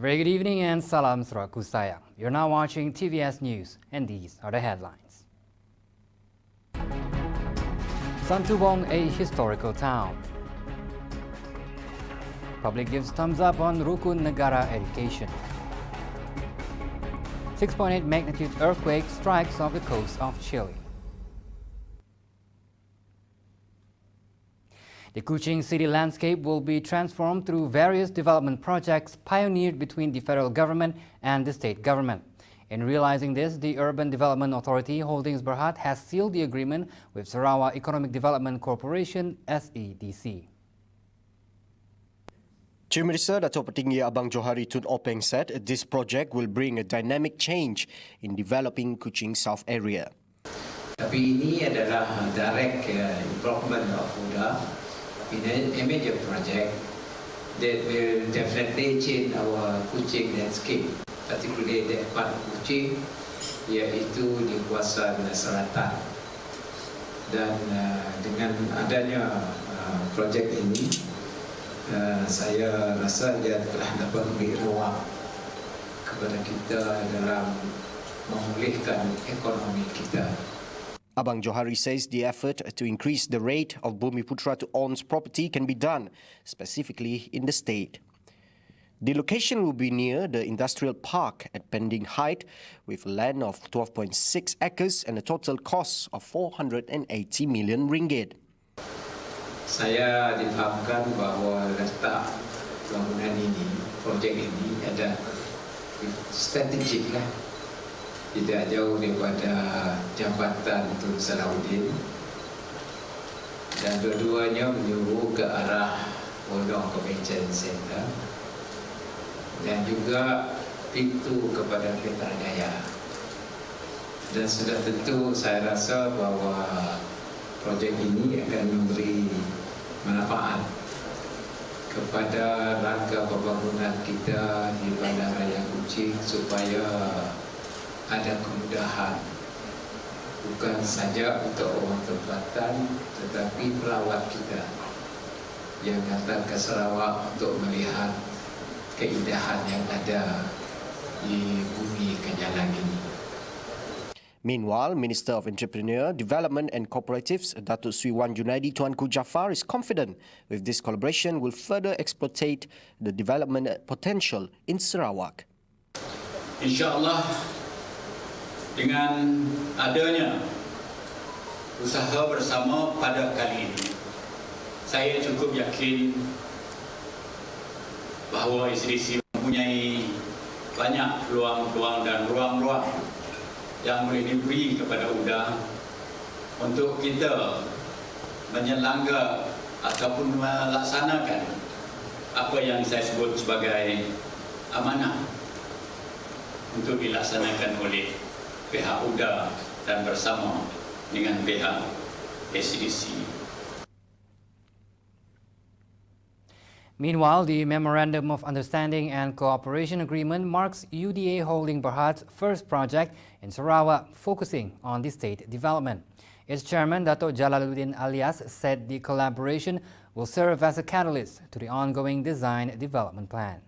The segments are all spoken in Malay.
A very good evening and salam suraku sayang. You're now watching TVS News and these are the headlines. Santubong, a historical town. Public gives thumbs up on Rukun Negara education. 6.8 magnitude earthquake strikes off the coast of Chile. The Kuching city landscape will be transformed through various development projects pioneered between the federal government and the state government. In realizing this, the Urban Development Authority Holdings Berhad has sealed the agreement with Sarawak Economic Development Corporation (SEDC). Chief Minister Dato' Petinggi Abang Johari Tun Openg said this project will bring a dynamic change in developing Kuching South area. Tapi ini adalah direct improvement of UDA in a major project that will definitely change our Kuching landscape, particularly the part of Kuching, iaitu di kawasan selatan. Dan dengan adanya projek ini, saya rasa dia telah dapat memberi ruang kepada kita dalam memulihkan ekonomi kita. Abang Johari says the effort to increase the rate of Bumiputra to own property can be done, specifically in the state. The location will be near the industrial park at Pending Height with land of 12.6 acres and a total cost of 480 million ringgit. Saya difahamkan bahawa letak bangunan ini, projek ini ada strategik lah. Tidak jauh daripada Jambatan Tun Salahuddin dan dua-duanya menyuruh ke arah Pondok Convention Center dan juga pintu kepada Petrajaya. Dan sudah tentu saya rasa bahawa projek ini akan memberi manfaat kepada rangka pembangunan kita di Bandaraya Kuching supaya ada kemudahan bukan saja untuk orang tempatan tetapi pelawat kita yang datang ke Sarawak untuk melihat keindahan yang ada di bumi Kenyalang ini. Meanwhile, Minister of Entrepreneur, Development and Cooperatives, Datuk Sri Wan Junaidi Tuanku Jaafar is confident with this collaboration will further exploitate the development potential in Sarawak. InsyaAllah, dengan adanya usaha bersama pada kali ini, saya cukup yakin bahawa SEDC mempunyai banyak peluang-peluang dan ruang-ruang yang boleh diberi kepada UDA untuk kita menyelanggar ataupun melaksanakan apa yang saya sebut sebagai amanah untuk dilaksanakan oleh pihak UDA dan bersama dengan pihak SEDC. Meanwhile, the Memorandum of Understanding and Cooperation Agreement marks UDA Holding Berhad's first project in Sarawak focusing on the state development. Its chairman, Dato' Jalaluddin Alias, said the collaboration will serve as a catalyst to the ongoing design development plan.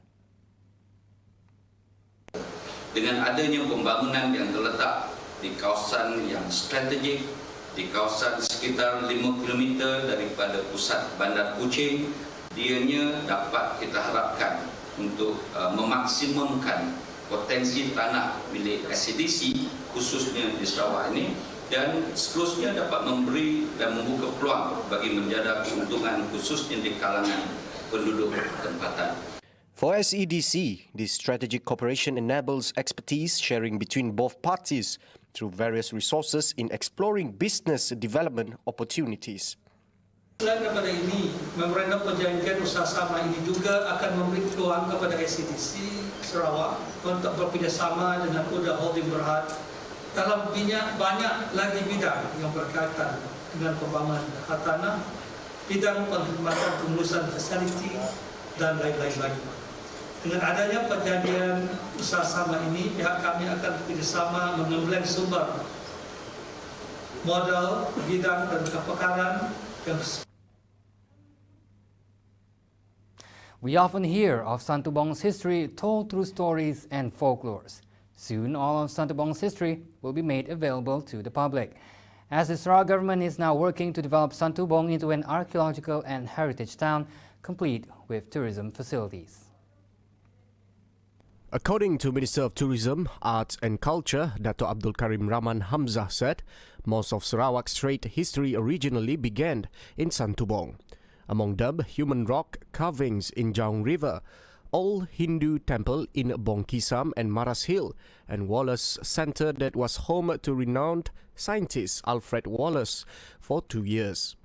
Dengan adanya pembangunan yang terletak di kawasan yang strategik, di kawasan sekitar 5 km daripada pusat Bandar Kuching, dianya dapat kita harapkan untuk memaksimumkan potensi tanah milik SEDC khususnya di Sarawak ini dan seterusnya dapat memberi dan membuka peluang bagi menjaga keuntungan khususnya di kalangan penduduk tempatan. For SEDC, this strategic cooperation enables expertise sharing between both parties through various resources in exploring business development opportunities. Selain daripada ini, memorandum perjanjian usaha-sama ini juga akan memberi peluang kepada SEDC Sarawak untuk bekerjasama dengan UDA Holding Berhad dalam banyak lagi bidang yang berkaitan dengan pembangunan hartanah, bidang penghormatan pengurusan fasiliti dan lain-lain lagi. Dengan adanya perjanjian usaha sama ini, pihak kami akan bekerjasama mengembleng sumber modal, bidang dan kepakaran yang We often hear of Santubong's history told through stories and folklores. Soon, all of Santubong's history will be made available to the public. As the Sarawak government is now working to develop Santubong into an archaeological and heritage town, complete with tourism facilities. According to Minister of Tourism, Arts and Culture, Dato' Abdul Karim Rahman Hamzah said, most of Sarawak's trade history originally began in Santubong. Among them, human rock carvings in Jaung River, old Hindu temple in Bongkisam and Maras Hill, and Wallace Centre that was home to renowned scientist Alfred Wallace for 2 years.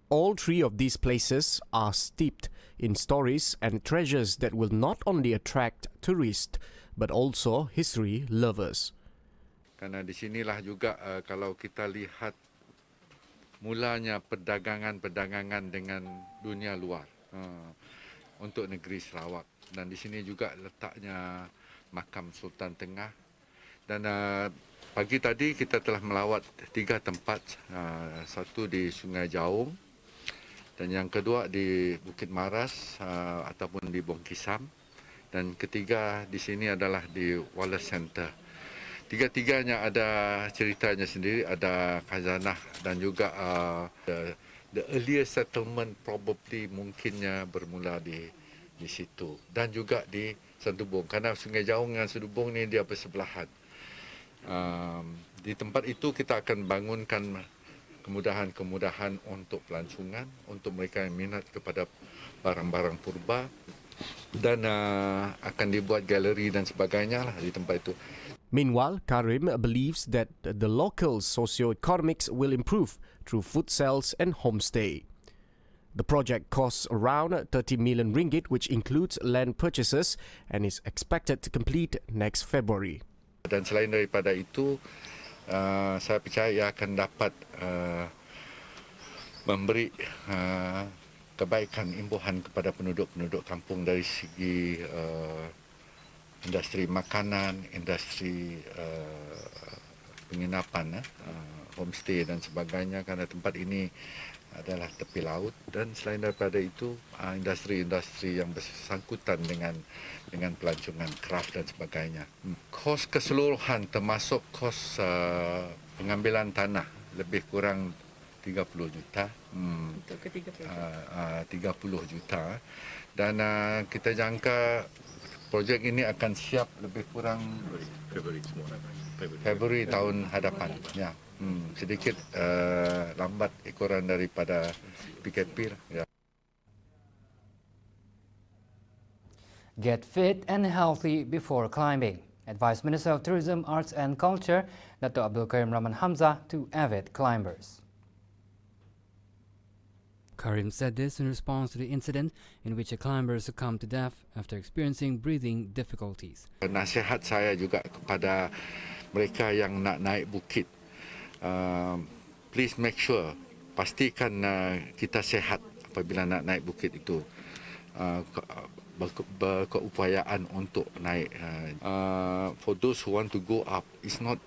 All three of these places are steeped in stories and treasures that will not only attract tourists but also history lovers. Karena di sinilah juga kalau kita lihat mulanya perdagangan dengan dunia luar untuk negeri Sarawak, dan di sini juga letaknya makam Sultan Tengah. Dan pagi tadi kita telah melawat 3 tempat, satu di Sungai Jaung dan yang kedua di Bukit Maras ataupun di Bongkisam, dan ketiga di sini adalah di Wallace Centre. Tiga-tiganya ada ceritanya sendiri, ada khazanah dan juga the earlier settlement probably mungkinnya bermula di situ, dan juga di Santubong karena Sungai Jaung dengan Santubong ni dia bersebelahan. Di tempat itu kita akan bangunkan kemudahan-kemudahan untuk pelancongan, untuk mereka yang minat kepada barang-barang purba, dan akan dibuat galeri dan sebagainya lah di tempat itu. Meanwhile, Karim believes that the local socio-economics will improve through food sales and homestay. The project costs around 30 million ringgit, which includes land purchases, and is expected to complete next February. Dan selain daripada itu, saya percaya ia akan dapat memberi kebaikan imbuhan kepada penduduk-penduduk kampung dari segi industri makanan, industri penginapan, homestay dan sebagainya, karena tempat ini adalah tepi laut, dan selain daripada itu industri-industri yang bersangkutan dengan pelancongan craft dan sebagainya. Kos keseluruhan termasuk kos pengambilan tanah lebih kurang 30 juta. Untuk ketiga projek. 30 juta, dan kita jangka projek ini akan siap lebih kurang Februari tahun hadapan. Ya, sedikit lambat ekoran daripada PKP. Ya. Get fit and healthy before climbing, advised Minister of Tourism, Arts and Culture, Dato' Abdul Karim Rahman Hamzah to avid climbers. Karim said this in response to the incident in which a climber succumbed to death after experiencing breathing difficulties. Nasihat saya juga kepada mereka yang nak naik bukit, please make sure, pastikan kita sehat apabila nak naik bukit itu. Berkeupayaan untuk naik. For those who want to go up, it's not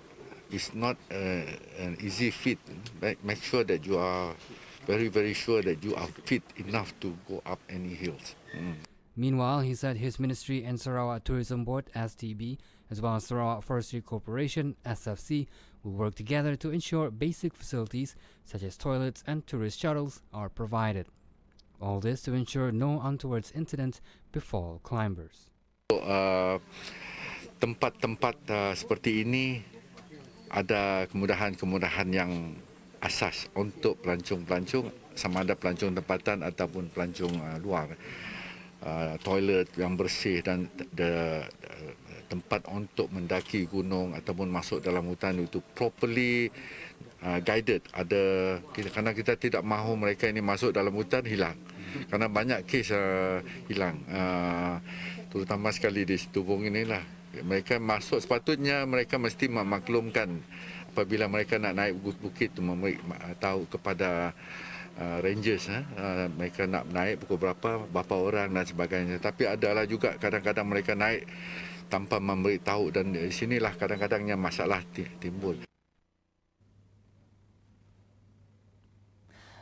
an easy feat. Make sure that you are very sure that you are fit enough to go up any hills. Meanwhile, he said his ministry and Sarawak Tourism Board (STB), as well as Sarawak Forestry Corporation (SFC), will work together to ensure basic facilities such as toilets and tourist shuttles are provided. All this to ensure no untoward incidents befall climbers. Tempat-tempat seperti ini ada kemudahan-kemudahan yang asas untuk pelancong-pelancong, sama ada pelancong tempatan ataupun pelancong luar. Toilet yang bersih dan tempat untuk mendaki gunung ataupun masuk dalam hutan itu properly guided. Kerana kita tidak mahu mereka ini masuk dalam hutan hilang. Karena banyak kes hilang. Terutama sekali di Santubong inilah. Mereka masuk, sepatutnya mereka mesti memaklumkan apabila mereka nak naik bukit itu, memberi tahu kepada rangers, mereka nak naik pukul berapa orang dan sebagainya. Tapi adalah juga kadang-kadang mereka naik tanpa memberi tahu, dan di sinilah kadang-kadangnya masalah timbul.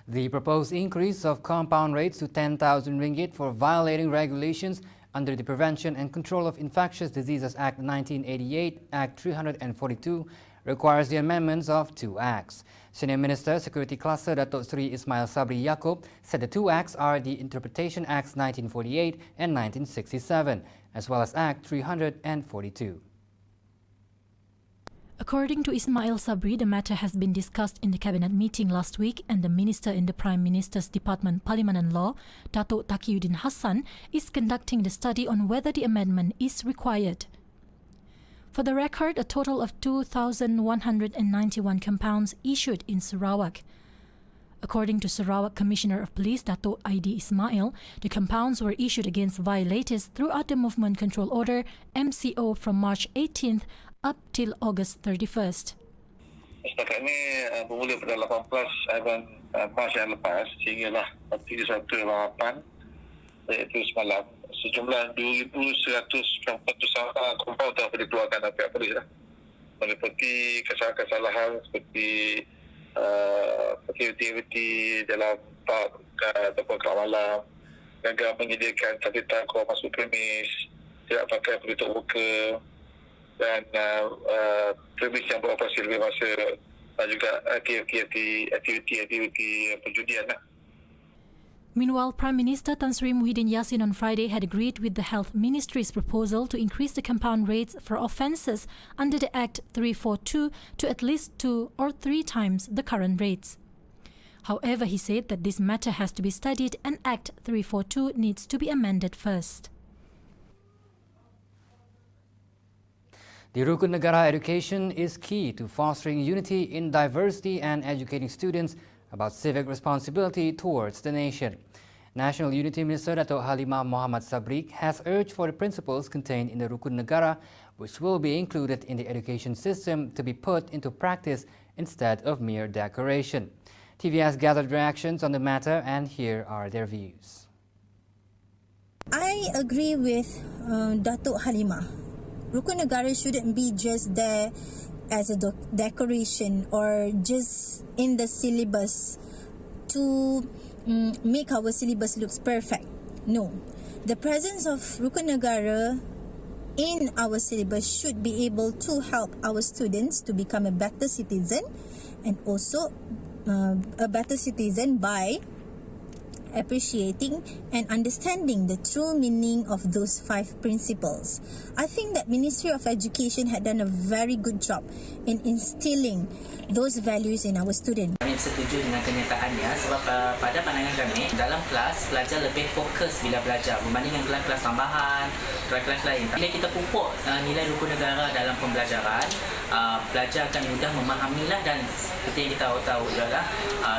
The proposed increase of compound rates to 10,000 ringgit for violating regulations under the Prevention and Control of Infectious Diseases Act 1988, Act 342, requires the amendments of two acts. Senior Minister, Security Cluster Datuk Seri Ismail Sabri Yaakob said the two acts are the Interpretation Acts 1948 and 1967, as well as Act 342. According to Ismail Sabri, the matter has been discussed in the Cabinet meeting last week, and the Minister in the Prime Minister's Department Parliament and Law, Datuk Taqiyuddin Hassan, is conducting the study on whether the amendment is required. For the record, a total of 2,191 compounds issued in Sarawak. According to Sarawak Commissioner of Police, Datuk ID Ismail, the compounds were issued against violators throughout the Movement Control Order, MCO, from March 18th up till August 31st. Setakat ini bermula pada 18 Mac yang lepas sehinggalah 31/8 iaitu semalam sejumlah 2,141 kompaun telah dikeluarkan oleh pihak polis meliputi kesalahan-kesalahan seperti aktiviti dalam pub ataupun kelab malam, gagal menyediakan catatan keluar masuk premis, tidak pakai penutup muka dan premis yang beroperasi lebih masa dan juga aktiviti perjudian. Meanwhile, Prime Minister Tan Sri Muhyiddin Yassin on Friday had agreed with the Health Ministry's proposal to increase the compound rates for offences under the Act 342 to at least 2 or 3 times the current rates. However, he said that this matter has to be studied and Act 342 needs to be amended first. The Rukun Negara education is key to fostering unity in diversity and educating students about civic responsibility towards the nation. National Unity Minister Dato' Halimah Muhammad Sabri has urged for the principles contained in the Rukun Negara, which will be included in the education system, to be put into practice instead of mere decoration. TV has gathered reactions on the matter, and here are their views. I agree with Dato' Halimah. Rukun Negara shouldn't be just there as a decoration or just in the syllabus to make our syllabus looks perfect. No. The presence of Rukun Negara in our syllabus should be able to help our students to become a better citizen, and also a better citizen by appreciating and understanding the true meaning of those 5 principles. I think that Ministry of Education had done a very good job in instilling those values in our students. Kami setuju dengan kenyataannya sebab pada pandangan kami dalam kelas pelajar lebih fokus bila belajar berbanding dengan kelas-kelas tambahan, kelas-kelas lain. Bila kita pupuk nilai Rukun Negara dalam pembelajaran, pelajar akan mudah memahamilah, dan seperti yang kita tahu adalah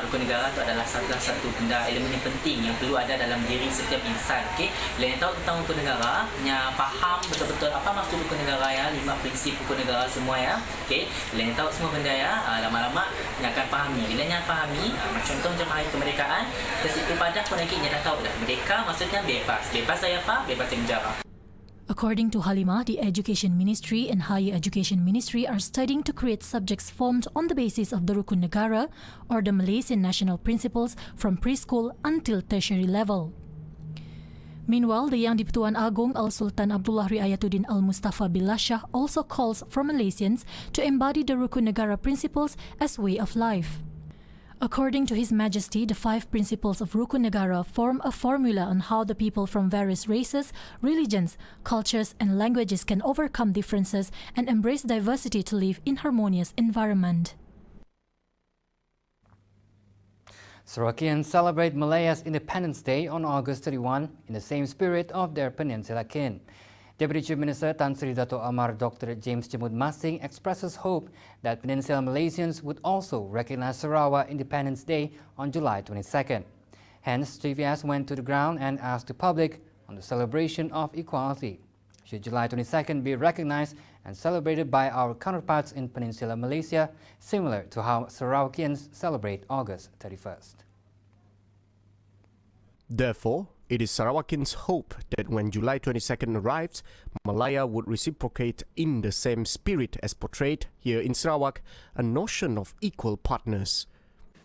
Rukun Negara itu adalah salah satu benda elemen yang penting yang perlu ada dalam diri setiap insan. Okey, bila yang tahu tentang Rukun Negara, yang faham betul-betul apa maksud Rukun Negara ya, 5 prinsip Rukun Negara semua ya. Okey, bila yang tahu semua benda ya, lama-lama yang akan fahami. Bila yang fahami, contoh macam hari kemerdekaan, ke situ padah pun lagi yang dah tahu dah. Merdeka maksudnya bebas. Bebas saya apa? Bebas dari penjara. According to Halimah, the Education Ministry and Higher Education Ministry are studying to create subjects formed on the basis of the Rukun Negara or the Malaysian National Principles from preschool until tertiary level. Meanwhile, the Yang di-Pertuan Agong Al-Sultan Abdullah Riayatuddin Al-Mustafa Billah Shah also calls for Malaysians to embody the Rukun Negara principles as way of life. According to His Majesty, the 5 principles of Rukun Negara form a formula on how the people from various races, religions, cultures and languages can overcome differences and embrace diversity to live in harmonious environment. Sarawakians celebrate Malaya's Independence Day on August 31 in the same spirit of their peninsula kin. Deputy Chief Minister Tan Sri Dato' Amar Dr. James Jemud Masing expresses hope that Peninsular Malaysians would also recognize Sarawak Independence Day on July 22nd. Hence, TVS went to the ground and asked the public on the celebration of equality. Should July 22nd be recognized and celebrated by our counterparts in Peninsular Malaysia, similar to how Sarawakians celebrate August 31st? Therefore, it is Sarawakians' hope that when July 22nd arrives, Malaya would reciprocate in the same spirit as portrayed here in Sarawak, a notion of equal partners.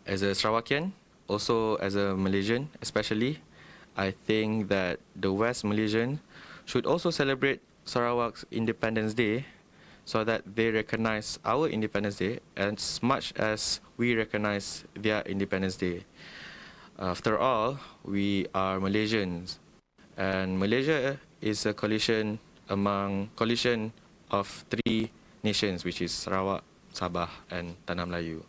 As a Sarawakian, Also, as a Malaysian especially, I think that the West Malaysian should also celebrate Sarawak's Independence Day so that they recognize our Independence Day as much as we recognize their Independence Day. After all, we are Malaysians, and Malaysia is a coalition of three nations, which is Sarawak, Sabah, and Tanah Melayu.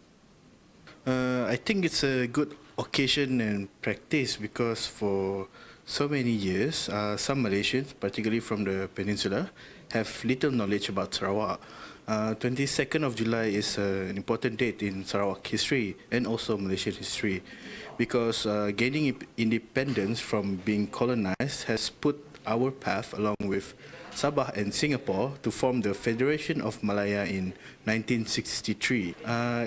I think it's a good occasion and practice because for so many years, some Malaysians, particularly from the peninsula, have little knowledge about Sarawak. 22nd of July is an important date in Sarawak history and also Malaysian history because gaining independence from being colonized has put our path along with Sabah and Singapore to form the Federation of Malaya in 1963.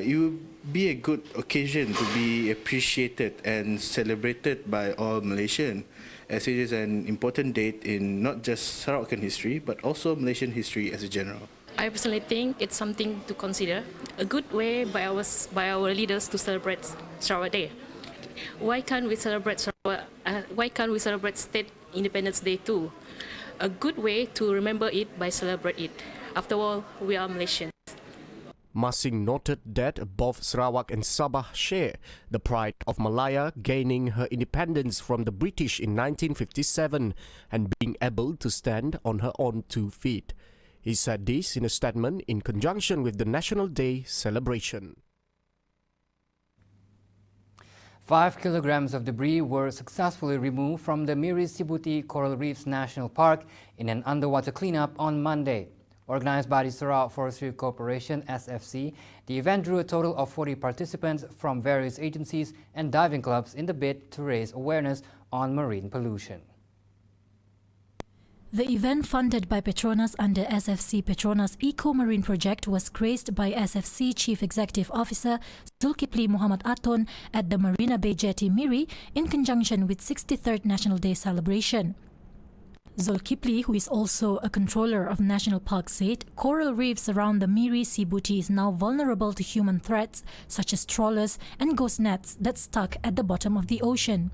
It would be a good occasion to be appreciated and celebrated by all Malaysians, as it is an important date in not just Sarawakan history but also Malaysian history as a general. I personally think it's something to consider, a good way by our leaders to celebrate Sarawak Day. Why can't we celebrate State Independence Day too? A good way to remember it by celebrate it. After all, we are Malaysians. Masing noted that both Sarawak and Sabah share the pride of Malaya gaining her independence from the British in 1957 and being able to stand on her own 2 feet. He said this in a statement in conjunction with the National Day celebration. 5 kilograms of debris were successfully removed from the Miri Sibuti Coral Reefs National Park in an underwater cleanup on Monday. Organized by the Sarawak Forestry Corporation (SFC), the event drew a total of 40 participants from various agencies and diving clubs in the bid to raise awareness on marine pollution. The event, funded by Petronas under SFC Petronas Eco Marine Project, was graced by SFC Chief Executive Officer Zulkifli Muhammad Aton at the Marina Bay Jetty Miri in conjunction with 63rd National Day celebration. Zulkifli, who is also a controller of National Park, said coral reefs around the Miri Sibuti is now vulnerable to human threats such as trawlers and ghost nets that stuck at the bottom of the ocean.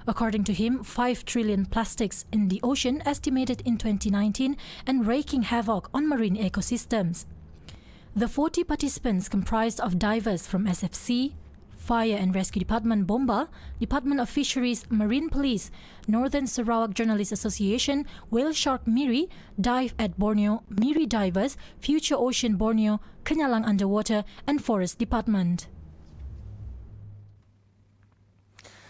According to him, 5 trillion plastics in the ocean estimated in 2019 and wreaking havoc on marine ecosystems. The 40 participants comprised of divers from SFC, Fire and Rescue Department Bomba, Department of Fisheries, Marine Police, Northern Sarawak Journalists Association, Whale Shark Miri, Dive at Borneo, Miri Divers, Future Ocean Borneo, Kenyalang Underwater and Forest Department.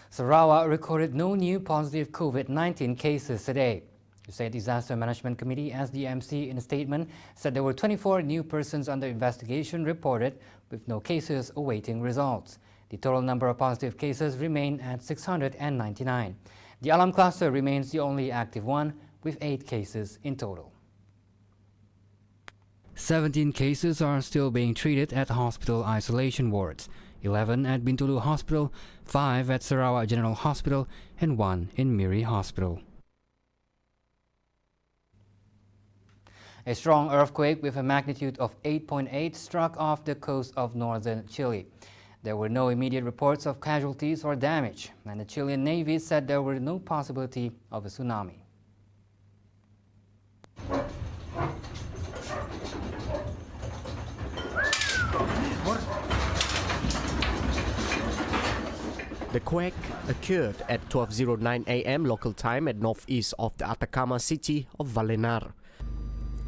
Sarawak recorded no new positive COVID-19 cases today. The State Disaster Management Committee, SDMC, in a statement said there were 24 new persons under investigation reported, with no cases awaiting results. The total number of positive cases remained at 699. The Alam cluster remains the only active one, with 8 cases in total. 17 cases are still being treated at hospital isolation wards. 11 at Bintulu Hospital, 5 at Sarawak General Hospital, and 1 in Miri Hospital. A strong earthquake with a magnitude of 8.8 struck off the coast of northern Chile. There were no immediate reports of casualties or damage, and the Chilean Navy said there were no possibility of a tsunami. The quake occurred at 12:09 a.m. local time at northeast of the Atacama city of Valenar.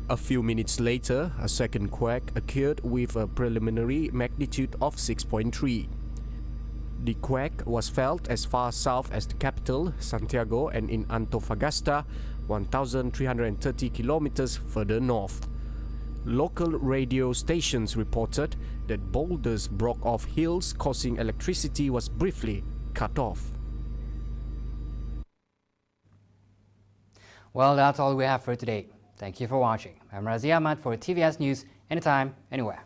A few minutes later, a second quake occurred with a preliminary magnitude of 6.3. The quake was felt as far south as the capital, Santiago, and in Antofagasta, 1,330 kilometers further north. Local radio stations reported that boulders broke off hills, causing electricity was briefly cut off. Well, that's all we have for today. Thank you for watching. I'm Razi Ahmad for TVS News, anytime, anywhere.